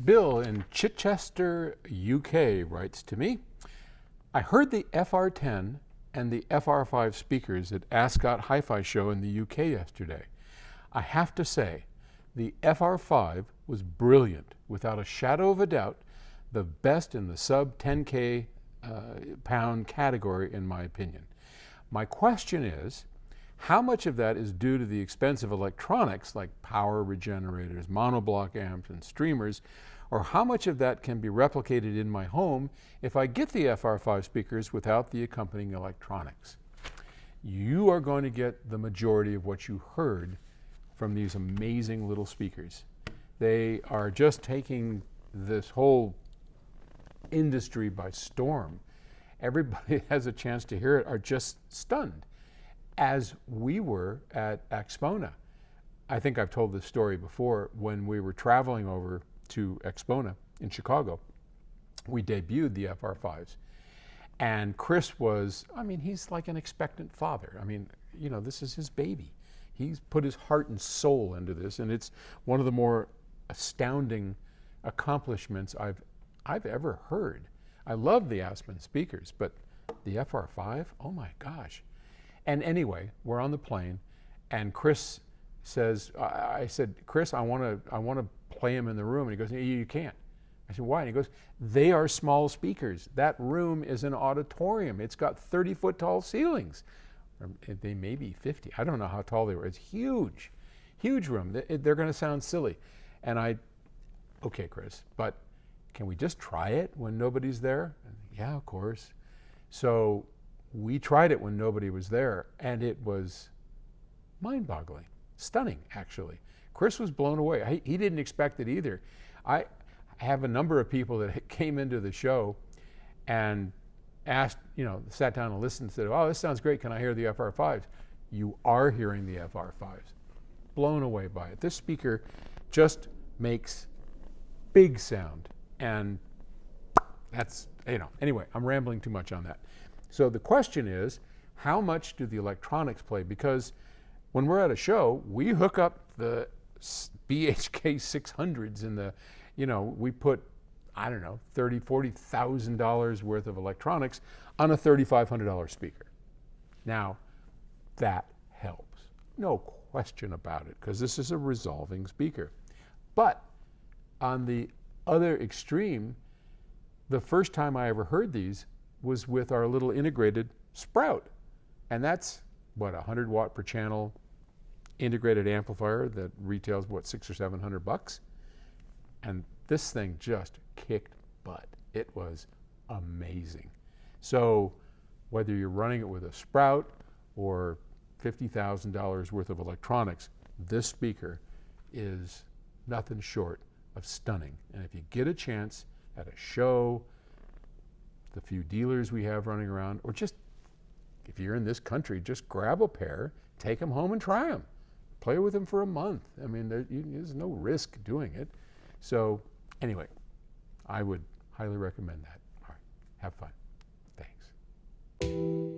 Bill in Chichester, UK writes to me, I heard the FR10 and the FR5 speakers at Ascot Hi-Fi Show in the UK yesterday. I have to say, the FR5 was brilliant, without a shadow of a doubt, the best in the sub 10K pound category in my opinion. My question is, how much of that is due to the expensive electronics like power regenerators, monoblock amps, and streamers, or how much of that can be replicated in my home if I get the FR5 speakers without the accompanying electronics? You are going to get the majority of what you heard from these amazing little speakers. They are just taking this whole industry by storm. Everybody has a chance to hear it are just stunned, as we were at Expona. I think I've told this story before. When we were traveling over to Expona in Chicago, we debuted the FR5s. And Chris was, he's like an expectant father. This is his baby. He's put his heart and soul into this, and it's one of the more astounding accomplishments I've ever heard. I love the Aspen speakers, but the FR5, oh my gosh. And anyway, we're on the plane, and Chris says, I said, Chris, I want to play him in the room. And he goes, you can't. I said, why? And he goes, they are small speakers. That room is an auditorium. It's got 30-foot tall ceilings. They may be 50. I don't know how tall they were. It's huge, huge room. They're going to sound silly. And okay, Chris, but can we just try it when nobody's there? And, yeah, of course. So we tried it when nobody was there, and it was mind-boggling, stunning, actually. Chris was blown away. He didn't expect it either. I have a number of people that came into the show and asked, sat down and listened and said, oh, this sounds great. Can I hear the FR5s? You are hearing the FR5s. Blown away by it. This speaker just makes big sound. And that's, anyway, I'm rambling too much on that. So the question is, how much do the electronics play? Because when we're at a show, we hook up the BHK 600s in the, we put, I don't know, $30,000, $40,000 worth of electronics on a $3,500 speaker. Now, that helps. No question about it, because this is a resolving speaker. But on the other extreme, the first time I ever heard these was with our little integrated Sprout. And that's, what, 100 watt per channel integrated amplifier that retails, what, $600 or $700? And this thing just kicked butt. It was amazing. So whether you're running it with a Sprout or $50,000 worth of electronics, this speaker is nothing short of stunning. And if you get a chance at a show, the few dealers we have running around, or just if you're in this country, just grab a pair, take them home and try them. Play with them for a month. There's no risk doing it. So anyway, I would highly recommend that. All right, have fun. Thanks.